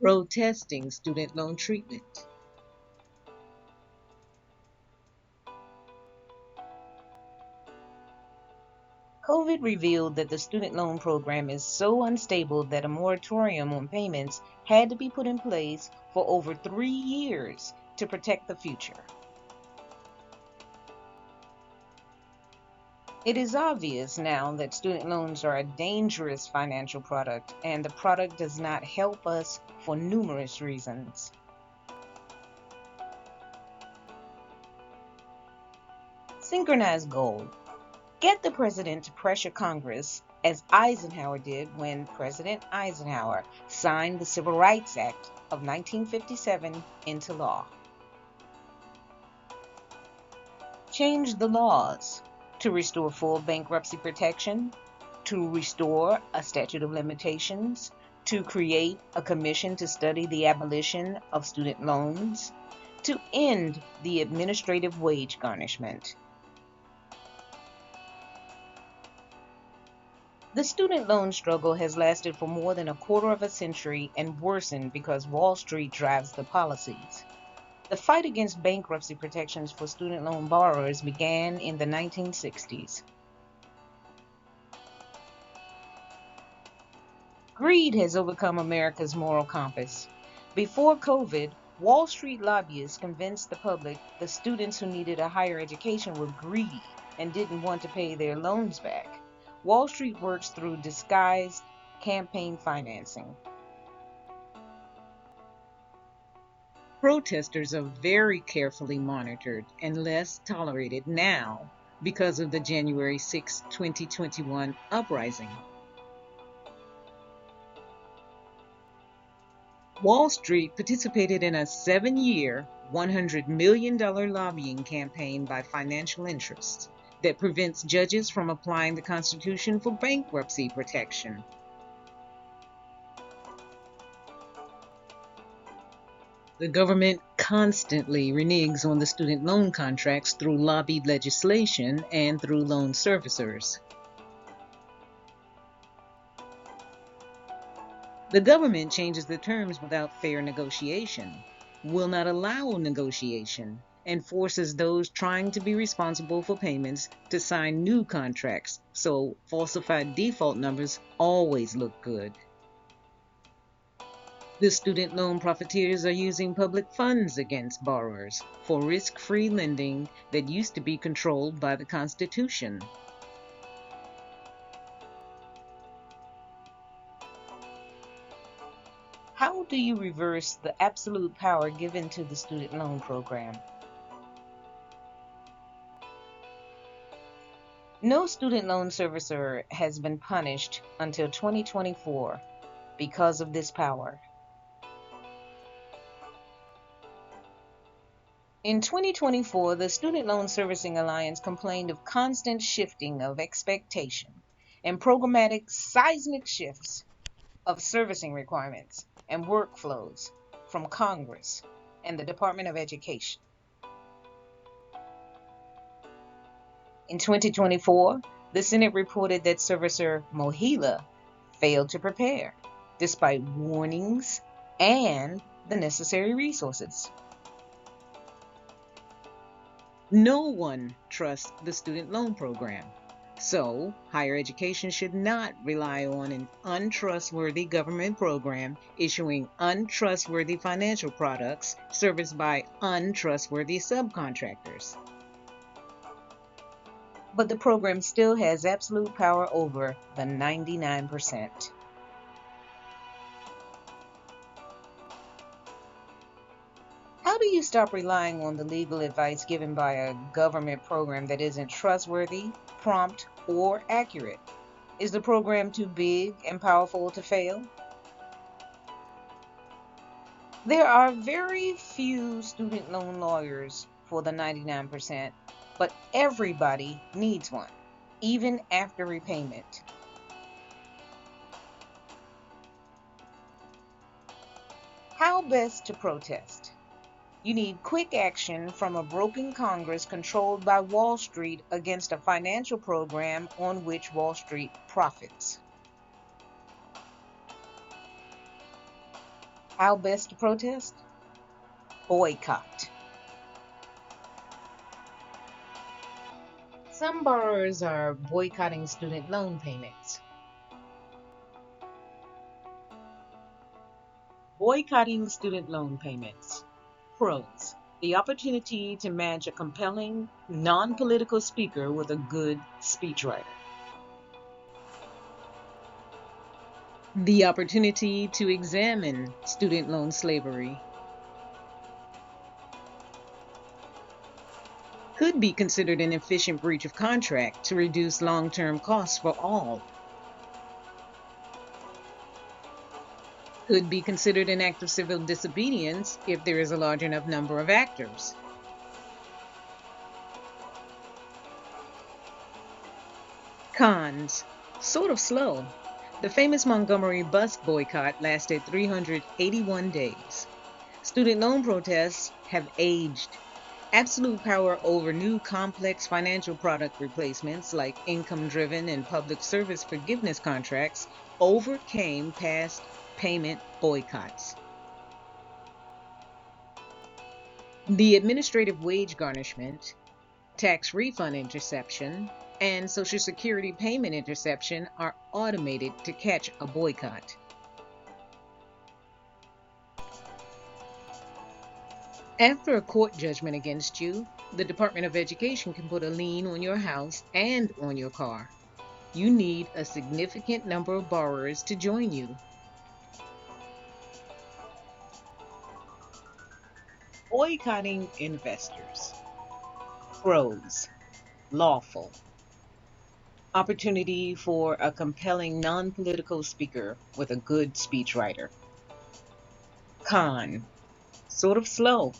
protesting student loan treatment. COVID revealed that the student loan program is so unstable that a moratorium on payments had to be put in place for over 3 years to protect the future. It is obvious now that student loans are a dangerous financial product, and the product does not help us for numerous reasons. Synchronized goal. Get the president to pressure Congress, as Eisenhower did when President Eisenhower signed the Civil Rights Act of 1957 into law. Change the laws to restore full bankruptcy protection, to restore a statute of limitations, to create a commission to study the abolition of student loans, to end the administrative wage garnishment. The student loan struggle has lasted for more than a quarter of a century and worsened because Wall Street drives the policies. The fight against bankruptcy protections for student loan borrowers began in the 1960s. Greed has overcome America's moral compass. Before COVID, Wall Street lobbyists convinced the public the students who needed a higher education were greedy and didn't want to pay their loans back. Wall Street works through disguised campaign financing. Protesters are very carefully monitored and less tolerated now because of the January 6, 2021 uprising. Wall Street participated in a 7-year, $100 million lobbying campaign by financial interests that prevents judges from applying the Constitution for bankruptcy protection. The government constantly reneges on the student loan contracts through lobbied legislation and through loan servicers. The government changes the terms without fair negotiation, will not allow negotiation, and forces those trying to be responsible for payments to sign new contracts, so falsified default numbers always look good. The student loan profiteers are using public funds against borrowers for risk-free lending that used to be controlled by the Constitution. How do you reverse the absolute power given to the student loan program? No student loan servicer has been punished until 2024 because of this power. In 2024, the Student Loan Servicing Alliance complained of constant shifting of expectation and programmatic seismic shifts of servicing requirements and workflows from Congress and the Department of Education. In 2024, the Senate reported that servicer Mohila failed to prepare, despite warnings and the necessary resources. No one trusts the student loan program, so higher education should not rely on an untrustworthy government program issuing untrustworthy financial products serviced by untrustworthy subcontractors. But the program still has absolute power over the 99%. How do you stop relying on the legal advice given by a government program that isn't trustworthy, prompt, or accurate? Is the program too big and powerful to fail? There are very few student loan lawyers for the 99%, but everybody needs one, even after repayment. How best to protest? You need quick action from a broken Congress controlled by Wall Street against a financial program on which Wall Street profits. How best to protest? Boycott. Some borrowers are boycotting student loan payments. Boycotting student loan payments. Pros. The opportunity to match a compelling, non-political speaker with a good speechwriter. The opportunity to examine student loan slavery. Could be considered an efficient breach of contract to reduce long-term costs for all. Could be considered an act of civil disobedience if there is a large enough number of actors. Cons. Sort of slow. The famous Montgomery bus boycott lasted 381 days. Student loan protests have aged. Absolute power over new complex financial product replacements like income-driven and public service forgiveness contracts overcame past payment boycotts. The administrative wage garnishment, tax refund interception, and Social Security payment interception are automated to catch a boycott. After a court judgment against you, the Department of Education can put a lien on your house and on your car. You need a significant number of borrowers to join you. Boycotting investors. Pros. Lawful. Opportunity for a compelling non-political speaker with a good speechwriter. Con. Sort of slow.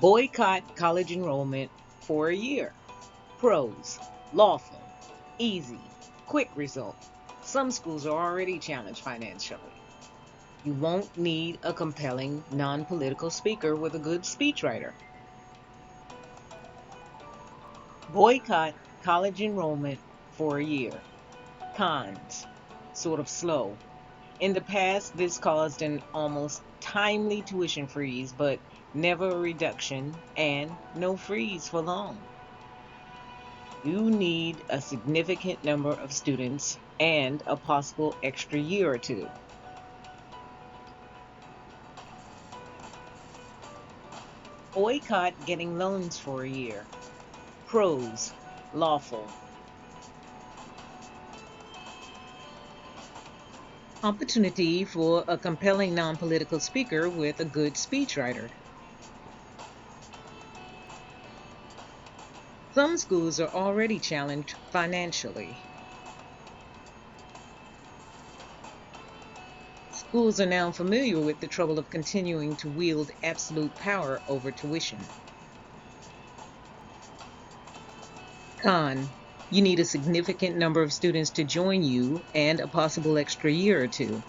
Boycott college enrollment for a year. Pros. Lawful. Easy. Quick result. Some schools are already challenged financially. You won't need a compelling non-political speaker with a good speechwriter. Boycott college enrollment for a year. Cons. Sort of slow. In the past, this caused an almost timely tuition freeze, but never a reduction, and no freeze for long. You need a significant number of students and a possible extra year or two. Boycott getting loans for a year. Pros. Lawful. Opportunity for a compelling non-political speaker with a good speechwriter. Some schools are already challenged financially. Schools are now familiar with the trouble of continuing to wield absolute power over tuition. Con. You need a significant number of students to join you and a possible extra year or two.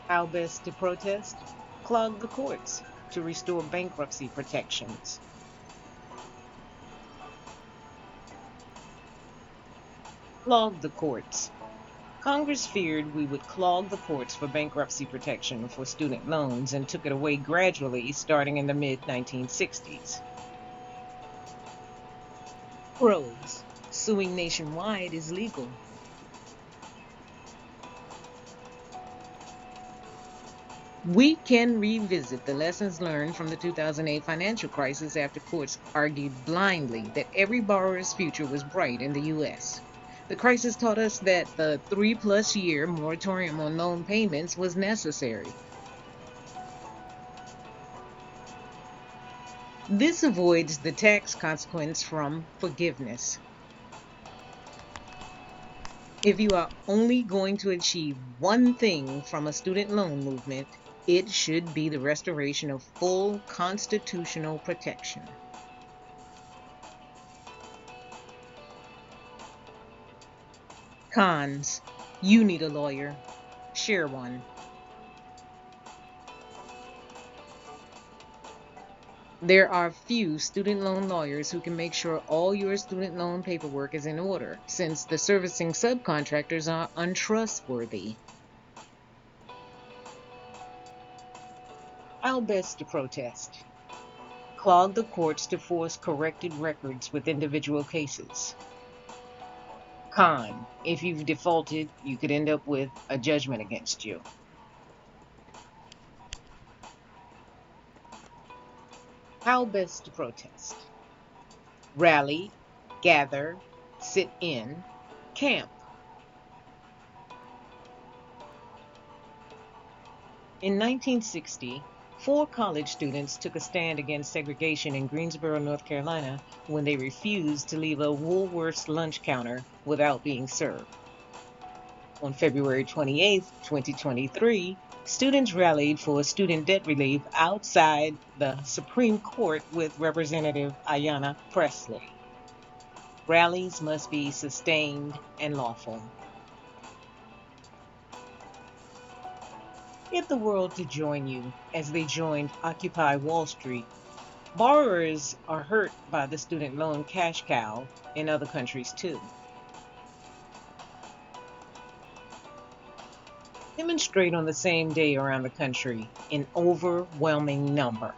How best to protest? Clog the courts to restore bankruptcy protections. Clog the courts. Congress feared we would clog the courts for bankruptcy protection for student loans and took it away gradually starting in the mid-1960s. Pros. Suing nationwide is legal. We can revisit the lessons learned from the 2008 financial crisis after courts argued blindly that every borrower's future was bright in the U.S. The crisis taught us that the 3+ year moratorium on loan payments was necessary. This avoids the tax consequence from forgiveness. If you are only going to achieve one thing from a student loan movement, it should be the restoration of full constitutional protection. Cons. You need a lawyer. Share one. There are few student loan lawyers who can make sure all your student loan paperwork is in order, since the servicing subcontractors are untrustworthy. How best to protest? Clog the courts to force corrected records with individual cases. Con, if you've defaulted, you could end up with a judgment against you. How best to protest? Rally, gather, sit in, camp. In 1960, 4 college students took a stand against segregation in Greensboro, North Carolina, when they refused to leave a Woolworth's lunch counter without being served. On February 28, 2023, students rallied for student debt relief outside the Supreme Court with Representative Ayanna Pressley. Rallies must be sustained and lawful. Get the world to join you as they joined Occupy Wall Street. Borrowers are hurt by the student loan cash cow in other countries too. Demonstrate on the same day around the country in overwhelming number.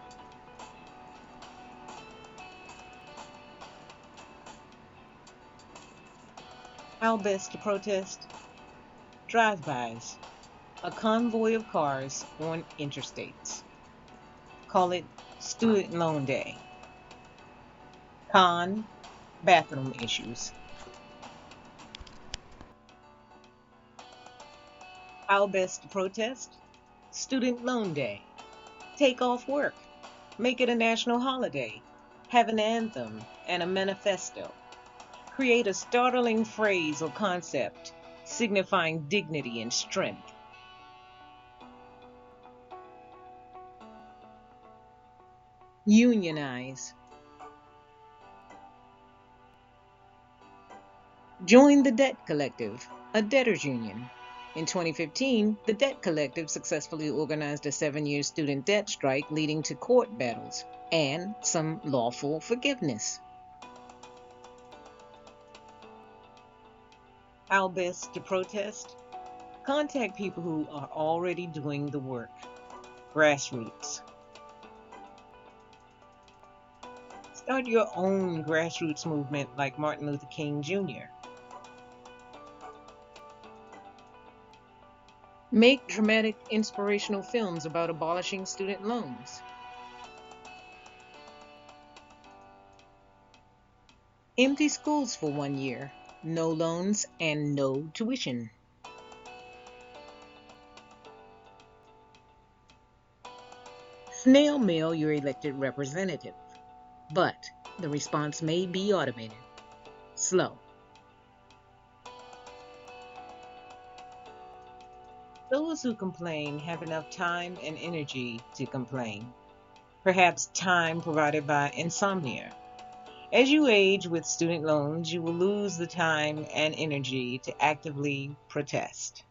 How best to protest? Drive-bys, a convoy of cars on interstates. Call it Student Loan Day. Con, bathroom issues. How best to protest? Student Loan Day. Take off work. Make it a national holiday. Have an anthem and a manifesto. Create a startling phrase or concept signifying dignity and strength. Unionize. Join the Debt Collective, a debtors union. In 2015, the Debt Collective successfully organized a 7-year student debt strike leading to court battles and some lawful forgiveness. How best to protest? Contact people who are already doing the work. Grassroots. Start your own grassroots movement like Martin Luther King Jr. Make dramatic, inspirational films about abolishing student loans. Empty schools for 1 year. No loans and no tuition. Snail mail your elected representative, but the response may be automated. Slow. Those who complain have enough time and energy to complain. Perhaps time provided by insomnia. As you age with student loans, you will lose the time and energy to actively protest.